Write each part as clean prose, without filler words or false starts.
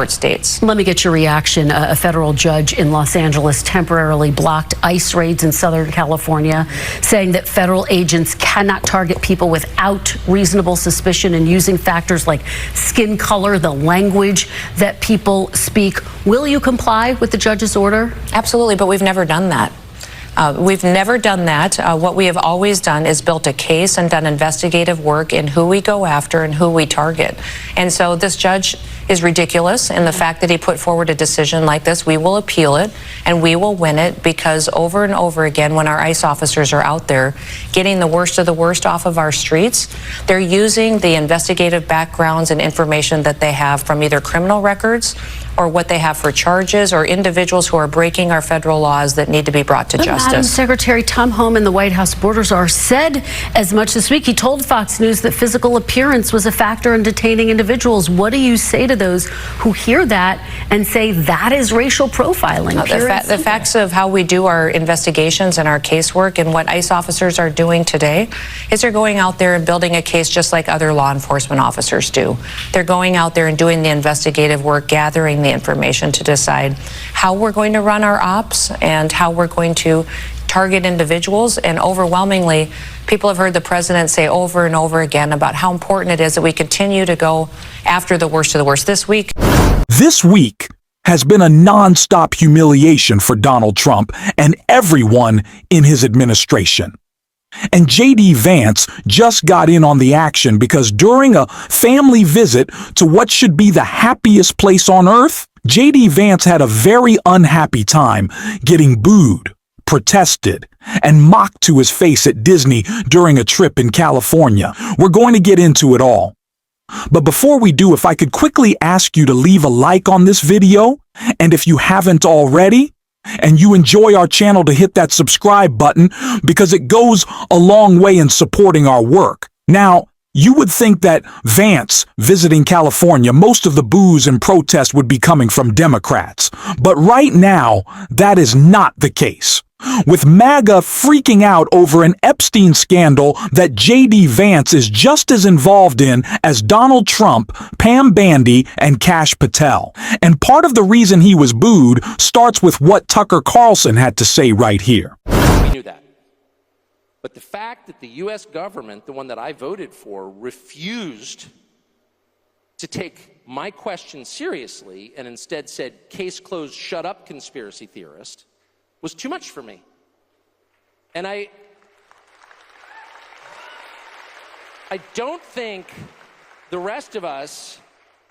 court states. Let me get your reaction. A federal judge in Los Angeles temporarily blocked ICE raids in Southern California, saying that federal agents cannot target people without reasonable suspicion and using factors like skin color, the language that people speak. Will you comply with the judge's order? Absolutely, but we've never done that. We've never done that. What we have always done is built a case and done investigative work in who we go after and who we target. And so this judge is ridiculous in the fact that he put forward a decision like this. We will appeal it and we will win it, because over and over again, when our ICE officers are out there getting the worst of the worst off of our streets, they're using the investigative backgrounds and information that they have from either criminal records or what they have for charges, or individuals who are breaking our federal laws that need to be brought to justice. Madam Secretary, Tom Homan, the White House border czar, said as much this week. He told Fox News that physical appearance was a factor in detaining individuals. What do you say to those who hear that and say that is racial profiling? The facts of how we do our investigations and our casework and what ICE officers are doing today is they're going out there and building a case just like other law enforcement officers do. They're going out there and doing the investigative work, gathering the information to decide how we're going to run our ops and how we're going to target individuals. And overwhelmingly, people have heard the president say over and over again about how important it is that we continue to go after the worst of the worst. This week has been a nonstop humiliation for Donald Trump and everyone in his administration. And J.D. Vance just got in on the action because during a family visit to what should be the happiest place on earth, J.D. Vance had a very unhappy time getting booed, protested, and mocked to his face at Disney during a trip in California. We're going to get into it all. But before we do, if I could quickly ask you to leave a like on this video, and if you haven't already, and you enjoy our channel, to hit that subscribe button, because it goes a long way in supporting our work. Now, you would think that Vance visiting California, most of the boos and protests would be coming from Democrats. But right now, that is not the case. With MAGA freaking out over an Epstein scandal that J.D. Vance is just as involved in as Donald Trump, Pam Bandy, and Kash Patel. And part of the reason he was booed starts with what Tucker Carlson had to say right here. We knew that. But the fact that the U.S. government, the one that I voted for, refused to take my question seriously and instead said, case closed, shut up, conspiracy theorist, was too much for me. And I don't think the rest of us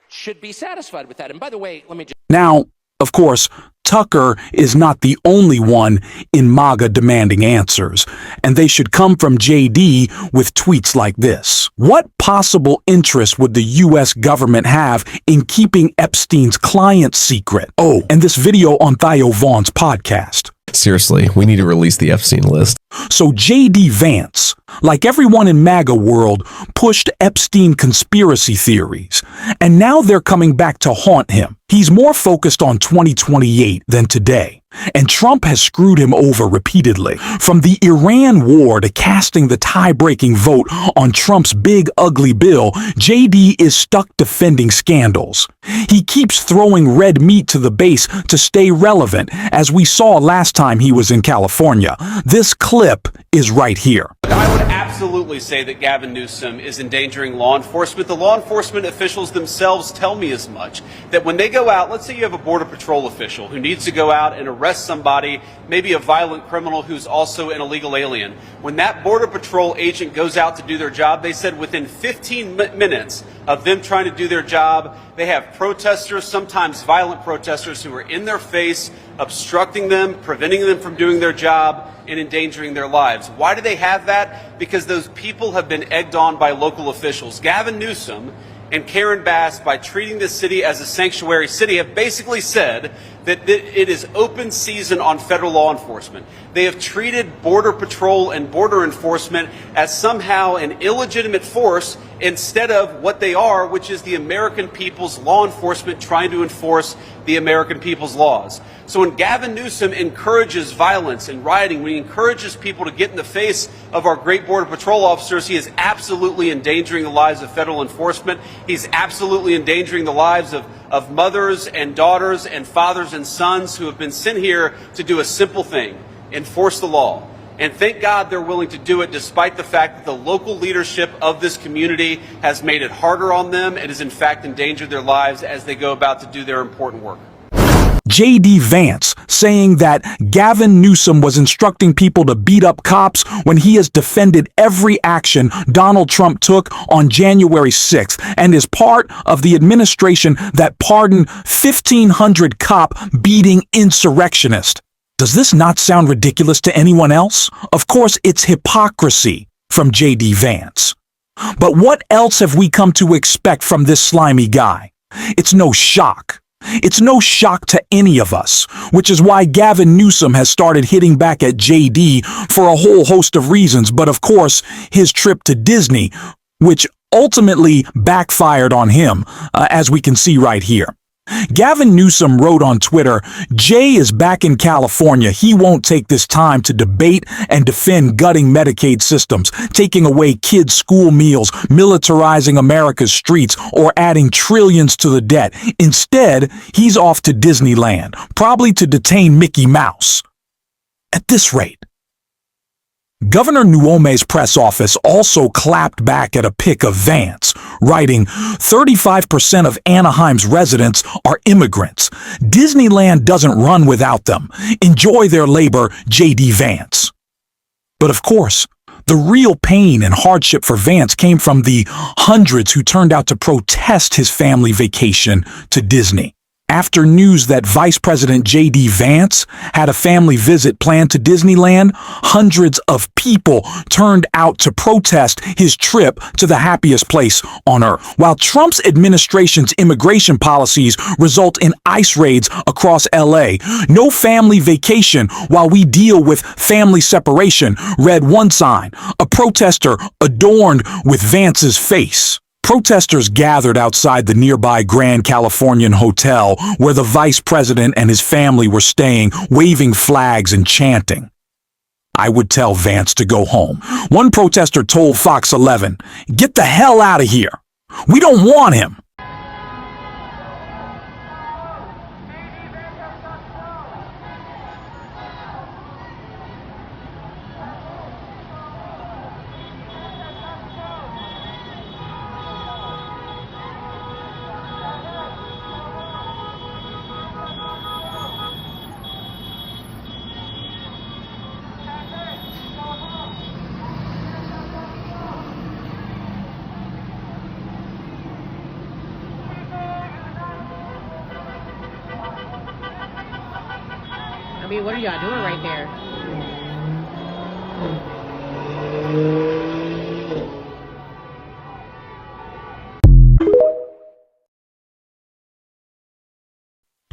should be satisfied with that. And by the way, let me just... Now, of course, Tucker is not the only one in MAGA demanding answers, and they should come from JD with tweets like this. What possible interest would the U.S. government have in keeping Epstein's client secret? Oh, and this video on Theo Vaughn's podcast. Seriously, we need to release the Epstein list. So J.D. Vance, like everyone in MAGA world, pushed Epstein conspiracy theories, and now they're coming back to haunt him. He's more focused on 2028 than today, and Trump has screwed him over repeatedly. From the Iran war to casting the tie-breaking vote on Trump's big ugly bill, J.D. is stuck defending scandals. He keeps throwing red meat to the base to stay relevant, as we saw last time he was in California. This clip is right here. I would absolutely say that Gavin Newsom is endangering law enforcement. The law enforcement officials themselves tell me as much, that when they go out, let's say you have a Border Patrol official who needs to go out and arrest somebody, maybe a violent criminal who's also an illegal alien. When that Border Patrol agent goes out to do their job, they said within 15 minutes of them trying to do their job, they have protesters, sometimes violent protesters, who are in their face, obstructing them, preventing them from doing their job, and endangering their lives. Why do they have that? Because those people have been egged on by local officials. Gavin Newsom and Karen Bass, by treating this city as a sanctuary city, have basically said that it is open season on federal law enforcement. They have treated Border Patrol and border enforcement as somehow an illegitimate force instead of what they are, which is the American people's law enforcement trying to enforce the American people's laws. So when Gavin Newsom encourages violence and rioting, when he encourages people to get in the face of our great Border Patrol officers, he is absolutely endangering the lives of federal enforcement. He's absolutely endangering the lives of mothers and daughters and fathers and sons who have been sent here to do a simple thing: enforce the law. And thank God they're willing to do it despite the fact that the local leadership of this community has made it harder on them and has in fact endangered their lives as they go about to do their important work. J.D. Vance saying that Gavin Newsom was instructing people to beat up cops when he has defended every action Donald Trump took on January 6th and is part of the administration that pardoned 1,500 cop beating insurrectionists. Does this not sound ridiculous to anyone else? Of course, it's hypocrisy from J.D. Vance. But what else have we come to expect from this slimy guy? It's no shock. It's no shock to any of us, which is why Gavin Newsom has started hitting back at JD for a whole host of reasons, but of course, his trip to Disney, which ultimately backfired on him, as we can see right here. Gavin Newsom wrote on Twitter, "Jay is back in California. He won't take this time to debate and defend gutting Medicaid systems, taking away kids' school meals, militarizing America's streets, or adding trillions to the debt. Instead, he's off to Disneyland, probably to detain Mickey Mouse." At this rate, Governor Nuome's press office also clapped back at a pic of Vance, writing, "35% of Anaheim's residents are immigrants. Disneyland doesn't run without them. Enjoy their labor, J.D. Vance." But of course, the real pain and hardship for Vance came from the hundreds who turned out to protest his family vacation to Disney. After news that Vice President J.D. Vance had a family visit planned to Disneyland, hundreds of people turned out to protest his trip to the happiest place on earth. While Trump's administration's immigration policies result in ICE raids across L.A., "No family vacation while we deal with family separation," read one sign, a protester adorned with Vance's face. Protesters gathered outside the nearby Grand Californian Hotel where the vice president and his family were staying, waving flags and chanting. "I would tell Vance to go home." One protester told Fox 11, "Get the hell out of here. We don't want him." I mean, what are y'all doing right there?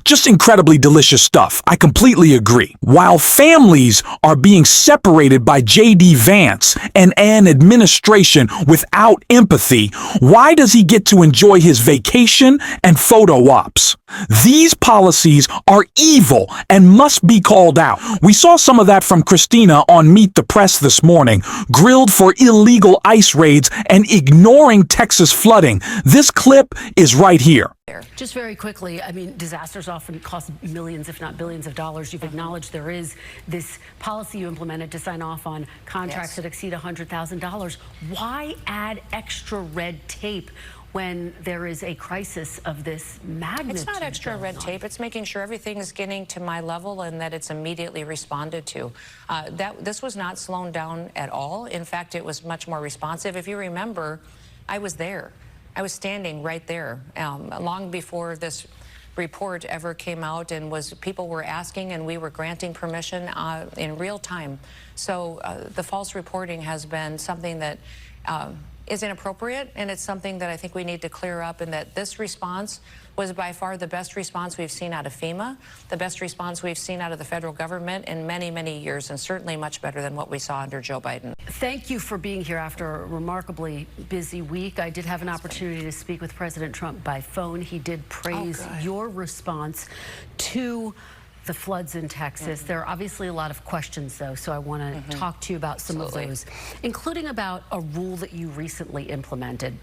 Just incredibly delicious stuff. I completely agree. While families are being separated by J.D. Vance and an administration without empathy, why does he get to enjoy his vacation and photo ops? These policies are evil and must be called out. We saw some of that from Christina on Meet the Press this morning, grilled for illegal ICE raids and ignoring Texas flooding. This clip is right here. Just very quickly, I mean, disasters often cost millions, if not billions of dollars. You've acknowledged there is this policy you implemented to sign off on contracts that exceed $100,000. Why add extra red tape when there is a crisis of this magnitude? It's not extra red tape. It's making sure everything is getting to my level and that it's immediately responded to. This was not slowed down at all. In fact, it was much more responsive. If you remember, I was there. I was standing right there long before this report ever came out, and people were asking and we were granting permission in real time. So the false reporting has been something that is inappropriate, and it's something that I think we need to clear up, and that this response was by far the best response we've seen out of FEMA, the best response we've seen out of the federal government in many, many years, and certainly much better than what we saw under Joe Biden. Thank you for being here after a remarkably busy week. I did have an opportunity to speak with President Trump by phone. He did praise your response to the floods in Texas. There are obviously a lot of questions, though, so I want to talk to you about some of those, including about a rule that you recently implemented.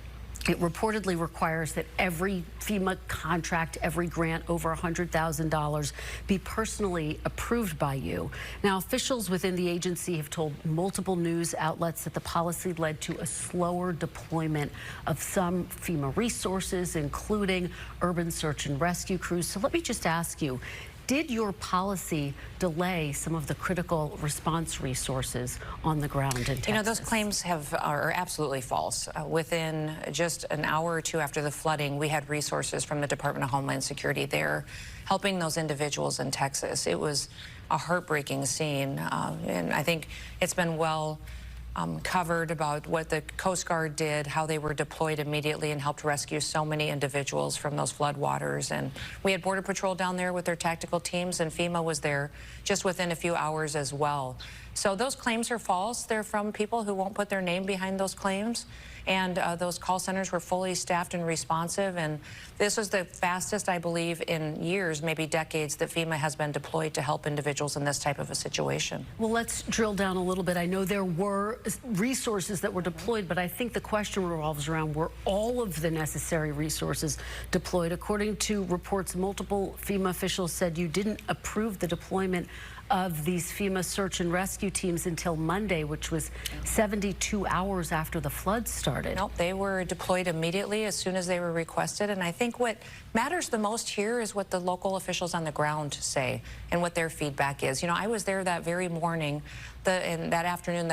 It reportedly requires that every FEMA contract, every grant over $100,000 be personally approved by you. Now, officials within the agency have told multiple news outlets that the policy led to a slower deployment of some FEMA resources, including urban search and rescue crews. So let me just ask you, did your policy delay some of the critical response resources on the ground in Texas? You know, those claims are absolutely false. Within just an hour or two after the flooding, we had resources from the Department of Homeland Security there helping those individuals in Texas. It was a heartbreaking scene, and I think it's been well covered about what the Coast Guard did, how they were deployed immediately and helped rescue so many individuals from those floodwaters. And we had Border Patrol down there with their tactical teams, and FEMA was there just within a few hours as well. So those claims are false. They're from people who won't put their name behind those claims. And those call centers were fully staffed and responsive. And this was the fastest, I believe, in years, maybe decades, that FEMA has been deployed to help individuals in this type of a situation. Well, let's drill down a little bit. I know there were resources that were deployed, but I think the question revolves around, were all of the necessary resources deployed? According to reports, multiple FEMA officials said you didn't approve the deployment of these FEMA search and rescue teams until Monday, which was 72 hours after the floods started. Nope, they were deployed immediately as soon as they were requested. And I think what matters the most here is what the local officials on the ground say and what their feedback is. You know, I was there that very morning, and that afternoon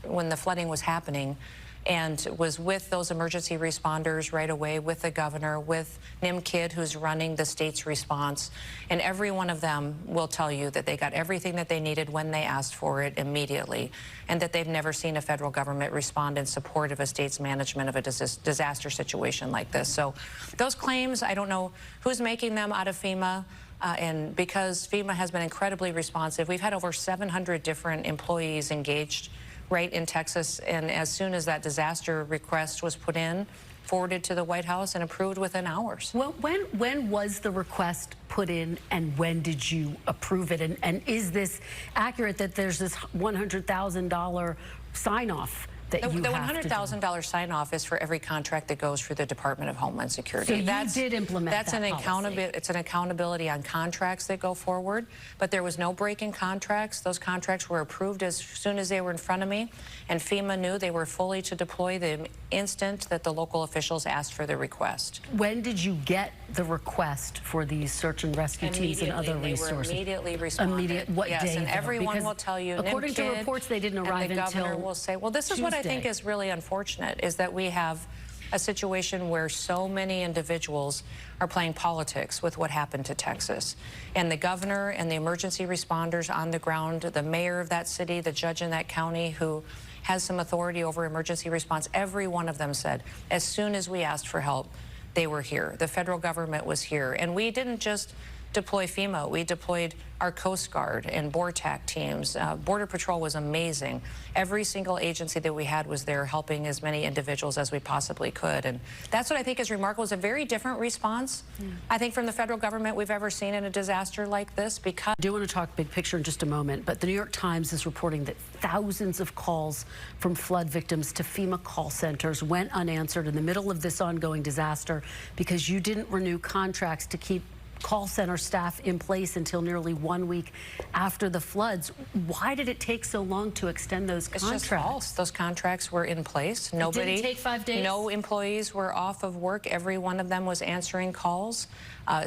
when the flooding was happening, and was with those emergency responders right away, with the governor, with Nim Kidd, who's running the state's response. And every one of them will tell you that they got everything that they needed when they asked for it immediately, and that they've never seen a federal government respond in support of a state's management of a disaster situation like this. So those claims, I don't know who's making them out of FEMA. And because FEMA has been incredibly responsive, we've had over 700 different employees engaged right in Texas, and as soon as that disaster request was put in, forwarded to the White House and approved within hours. Well, when was the request put in, and when did you approve it? And is this accurate that there's this $100,000 sign-off that you the have to do? $100,000 sign-off is for every contract that goes through the Department of Homeland Security. So you did implement that's that policy. It's an accountability on contracts that go forward, but there was no break in contracts. Those contracts were approved as soon as they were in front of me, and FEMA knew they were fully to deploy the instant that the local officials asked for the request. When did you get the request for these search and rescue teams and other resources? They were immediately responded. What yes, day? And though? everyone Because will tell you. According to reports, they didn't arrive until the governor until will say, well, this is what I think is really unfortunate, is that we have a situation where so many individuals are playing politics with what happened to Texas. And the governor and the emergency responders on the ground, the mayor of that city, the judge in that county who has some authority over emergency response, every one of them said, as soon as we asked for help, they were here. The federal government was here. And we didn't just deploy FEMA. We deployed our Coast Guard and BORTAC teams. Border Patrol was amazing. Every single agency that we had was there helping as many individuals as we possibly could. And that's what I think is remarkable. It's a very different response, I think, from the federal government we've ever seen in a disaster like this, because I do want to talk big picture in just a moment, but the New York Times is reporting that thousands of calls from flood victims to FEMA call centers went unanswered in the middle of this ongoing disaster because you didn't renew contracts to keep call center staff in place until nearly 1 week after the floods. Why did it take so long to extend those contracts? It's just false. Those contracts were in place. Nobody, it didn't take 5 days? No employees were off of work. Every one of them was answering calls.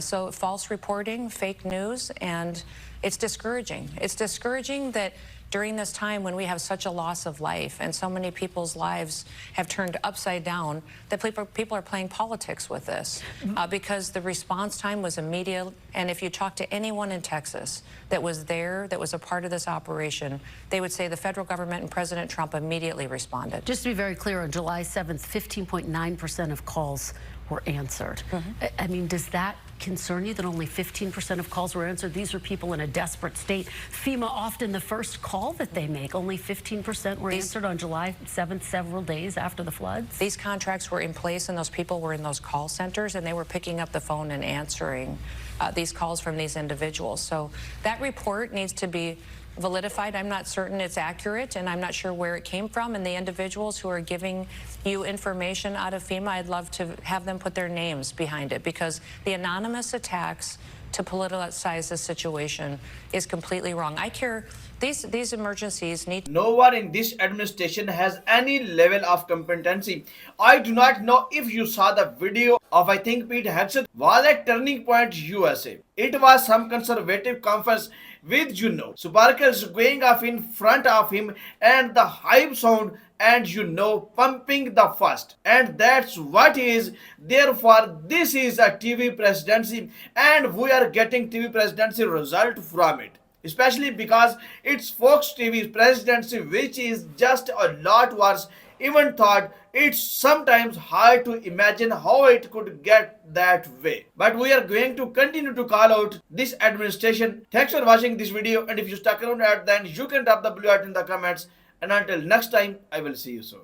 So false reporting, fake news, and it's discouraging. It's discouraging that during this time when we have such a loss of life and so many people's lives have turned upside down, that people are playing politics with this because the response time was immediate. And if you talk to anyone in Texas that was there, that was a part of this operation, they would say the federal government and President Trump immediately responded. Just to be very clear, on July 7th, 15.9% of calls were answered. I mean, does that concern you that only 15% of calls were answered? These are people in a desperate state. FEMA, often the first call that they make, only 15% were answered on July 7th, several days after the floods. These contracts were in place and those people were in those call centers and they were picking up the phone and answering these calls from these individuals. So that report needs to be validified. I'm not certain it's accurate, and I'm not sure where it came from. And the individuals who are giving you information out of FEMA, I'd love to have them put their names behind it, because the anonymous attacks to politicize this situation is completely wrong. I care. These emergencies need. No one in this administration has any level of competency. I do not know if you saw the video of, I think, Pete Hegseth was at Turning Point USA. It was some conservative conference with, sparkles going off in front of him and the hype sound and, pumping the first. And that's what is. Therefore, this is a TV presidency and we are getting TV presidency result from it. Especially because it's Fox TV's presidency, which is just a lot worse. Even thought it's sometimes hard to imagine how it could get that way. But we are going to continue to call out this administration. Thanks for watching this video, and if you stuck around at the end, you can drop the blue heart in the comments. And until next time, I will see you soon.